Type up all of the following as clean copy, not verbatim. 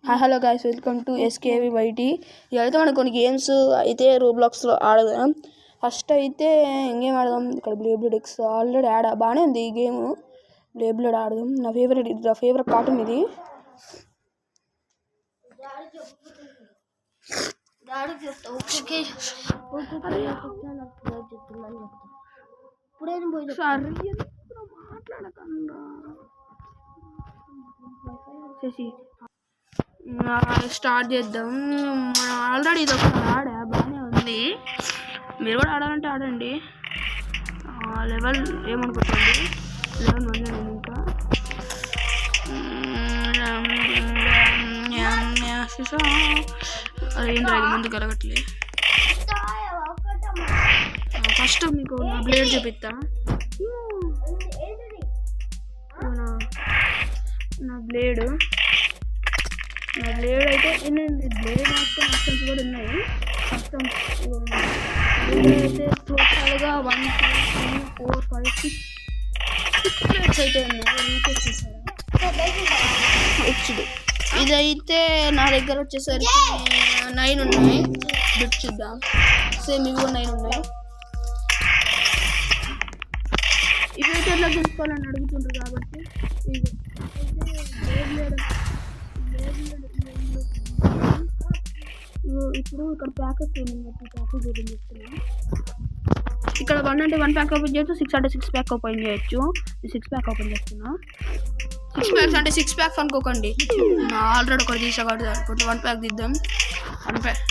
Hello guys, welcome to SKV YT. ఇదైతే మనం కొన్ని గేమ్స్ అయితే రోబ్లాక్స్లో ఆడదాం. ఫస్ట్ అయితే ఇంకేం ఆడదాం, ఇక్కడ బ్లేబ్లేడ్ ఎక్స్ ఆల్రెడీ బాగానే ఉంది ఈ గేమ్. బ్లేబ్లేడ్ ఆడదాం. నా ఫేవరెట్ కార్టూన్ ఇది. స్టార్ట్ చేద్దాం. మనం ఆల్రెడీ ఇది ఒకసారి ఆడా, బాగానే ఉంది. మీరు కూడా ఆడాలంటే ఆడండి. లెవెల్ ఏమనుకోండి, 11 ఉంది నేను ఇంకా. అదేంటి ముందు కలగట్లే. ఫస్ట్ మీకు నా బ్లేడ్ చూపిస్తా. నా బ్లేడ్ అయితే బ్లేడ్ ఆప్షన్స్ కూడా ఉన్నాయి. అయితే టోటల్గా 1 2 3 4 5 6 ప్లేట్స్ అయితే ఉన్నాయి. హెచ్డ్ ఇదైతే నా దగ్గర వచ్చేసరికి 9 ఉన్నాయి. బిట్ చూద్దాం. సేమ్ ఇవి కూడా 9 ఉన్నాయి. ఇవైతే ఎట్లా తెలుసుకోవాలని అడుగుతుంటారు కాబట్టి ఇప్పుడు ఇక్కడ ప్యాకెట్ చెప్తున్నాను. ఇక్కడ 1 అంటే 1 ప్యాక్ ఓపెన్ చేయొచ్చు, 6 అంటే 6 ప్యాక్ ఓపెన్ చేయొచ్చు. 6 ప్యాక్ ఓపెన్ చేస్తున్నా. 6 ప్యాక్స్ అంటే 6 ప్యాక్స్ అనుకోకండి, ఆల్రెడీ ఒకటి తీసా కాబట్టి 1 ప్యాక్ దిద్దాం. 1 ప్యాక్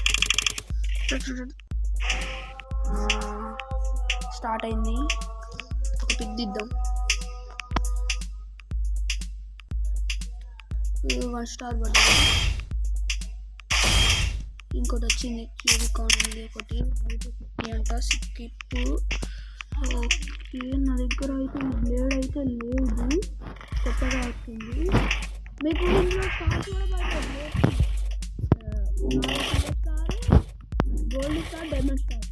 స్టార్ట్ అయింది. ఒక పిక్ దిద్దాం. 1 స్టార్ పడ్డది. ఇంకోటి వచ్చింది క్యూబికాన్ ఉంది ఒకటి అంట. స్కిప్. ఓకే, నా దగ్గర అయితే బ్లేడ్ అయితే లేదు, కొత్తగా వచ్చింది. మీకు స్టార్స్ కూడా పడుతుంది. Gold star, diamond star.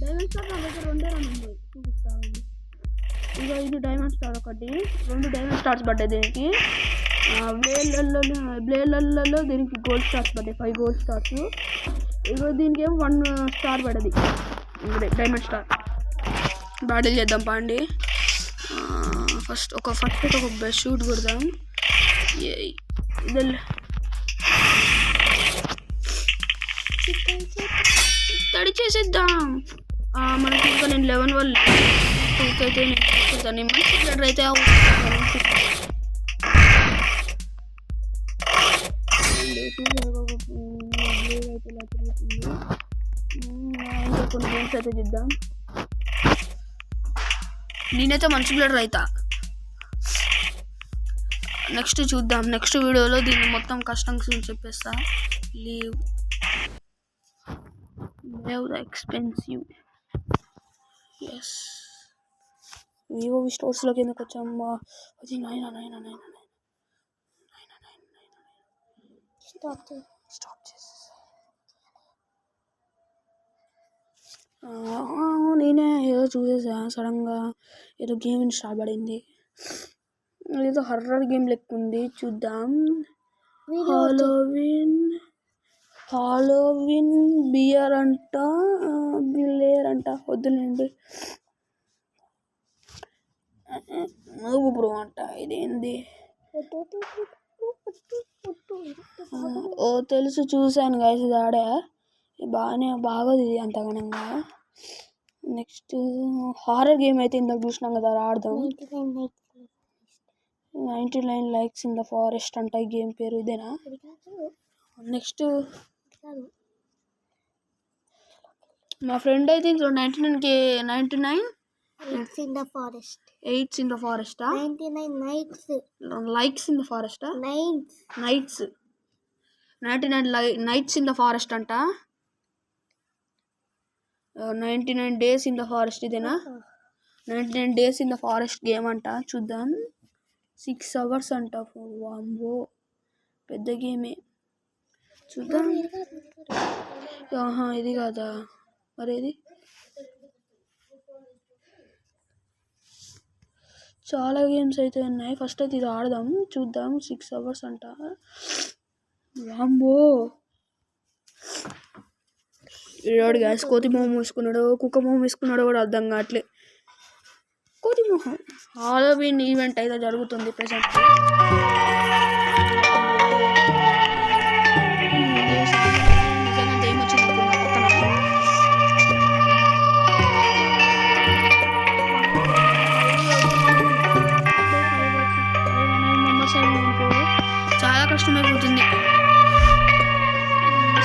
నా దగ్గర 2 ఉంది, చూపిస్తాను. ఇక ఇది డైమండ్ స్టార్ ఒకటి, 2 డైమండ్ స్టార్స్ పడ్డాయి దీనికి. బ్లేడ్లలో దీనికి గోల్డ్ స్టార్స్ పడ్డాయి, 5 గోల్డ్ స్టార్స్. ఇగో దీనికి ఏమో 1 స్టార్ పడ్డది, డైమండ్ స్టార్. బ్యాటిల్ చేద్దాం పాండి. ఫస్ట్ ఒక బెస్ట్ షూట్ కొడదాం. తడి చేసేద్దాం. మనకి ఇంకా నేను 11 వల్ల 2 అయితే నేను తీసుకుంటాను. మంచి ప్లేటర్ అయితే ఇంకా కొన్ని గేమ్స్ అయితే చూద్దాం. నేనైతే మంచి ప్లేటర్ అవుతా. నెక్స్ట్ చూద్దాం. నెక్స్ట్ వీడియోలో దీన్ని మొత్తం కష్టం చెప్పేస్తా. Leave the expensive. Yes, Vivo స్టోర్స్లోకి ఎందుకు వచ్చాము? అది 9 స్టాప్ చేసి నేనే ఏదో చూసేసా. సడన్గా ఏదో గేమ్ స్టార్ట్ పడింది. ఏదో హర్రర్ గేమ్ లెక్క ఉంది, చూద్దాం. హాలోవిన్ బియర్ అంట, బిలేర్ అంట. వద్దులేండి. నువ్వు బ్రో అంట. ఇదేంది? ఓ తెలుసు, చూశాను గైస్. ఇది ఆడా, బాగోదు ఇది అంతగనంగా. నెక్స్ట్ హారర్ గేమ్ అయితే ఇందాక చూసినాం కదా, ఆడదాం. 99 likes in the forest అంట ఈ గేమ్ పేరు. ఇదేనా? నెక్స్ట్ మా ఫ్రెండ్ అయితే ఇంట్లో 99 Eights in the forest. 8s in the forest. 99 nights. Likes in the forest. Nights. 99 nights in the forest అంట. 99 days in the forest. ఇదేనా? 99 days in the forest game అంట. చూద్దాం. 6 hours అంట. వాంబో, పెద్ద గేమే. చూద్దాం. ఇది కాదా మరేది? చాలా గేమ్స్ అయితే ఉన్నాయి. ఫస్ట్ అయితే ఇది ఆడదాం, చూద్దాం. 6 hours అంట. వామ్మో ఈరోడు గ్యాస్ కోతి మొహం వేసుకున్నాడో కుక్క మొహం వేసుకున్నాడో కూడా అర్థం కావట్లే. కోతి మొహం హాలోవీన్ ఈవెంట్ అయితే జరుగుతుంది ప్రజెంట్. నిజంగా దెయ్యం వచ్చింది అనుకున్నా పక్కన. చాలా కష్టమైపోతుంది.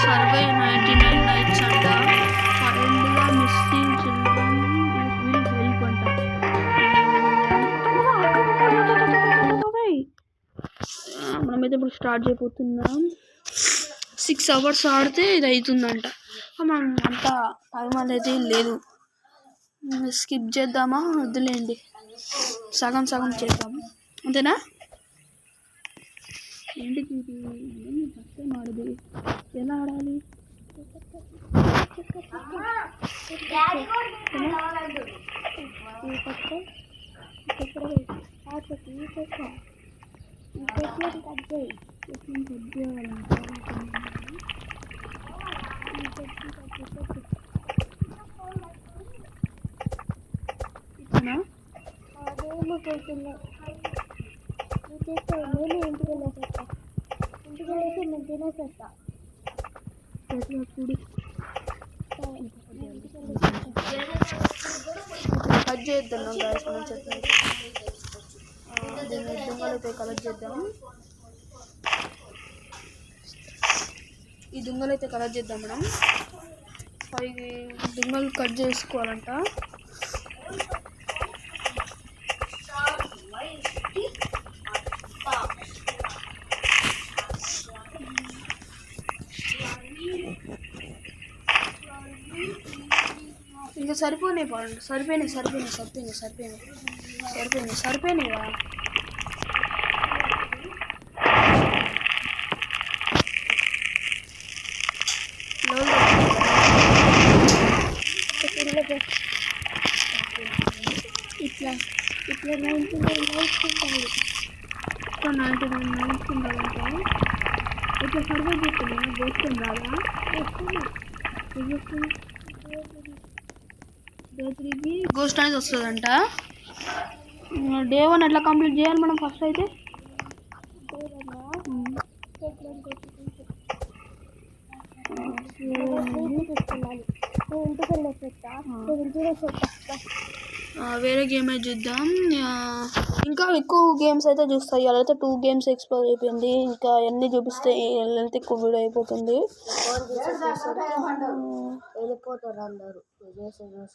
సర్వే 99 నైట్స్ అంట. ఫైండ్గా మిస్సింగ్ చిల్డ్రన్ హెల్ప్ అంట. మనమైతే ఇప్పుడు స్టార్ట్ చేయబోతున్నాం. 6 hours ఆడితే ఇది అవుతుందంట. మనం అంత టైం అనేది లేదు. స్కిప్ చేద్దామా వద్దులేండి, సగం సగం చేద్దాం అంతేనా. ఏంటిది ఇది? ఏంటి ఫస్ట్ టైం ఆడేది? ఎలా ఆడాలి? కట్ చేద్దాం గాయస్ మనం చెప్పినట్టు. దీన్ని దుంగలైతే కలెక్ట్ చేద్దాం. ఈ దుంగలైతే కలెక్ట్ చేద్దాం మనం. 5 దుంగలు కట్ చేసుకోవాలంట. ఇంకా సరిపోయినాయి బాగుండు. సరిపోయినాయి ఇట్లా 99 నైట్స్ ఉండాలి. ఇట్లా సర్వే చేస్తున్నా గోస్ట్ రాదా? డే 3కి గోస్ట్ అనేది వస్తుందంట. డే 1 ఎట్లా కంప్లీట్ చేయాలి మనం ఫస్ట్ అయితే? వేరే గేమ్ అయితే చూద్దాం. ఇంకా ఎక్కువ గేమ్స్ అయితే చూస్తాయి. అలా అయితే 2 games ఎక్స్ప్లోర్ అయిపోయింది. ఇంకా అన్నీ చూపిస్తే లెంత్ ఎక్కువ వీడియో అయిపోతుంది. వెళ్ళిపోతారు అందరూ.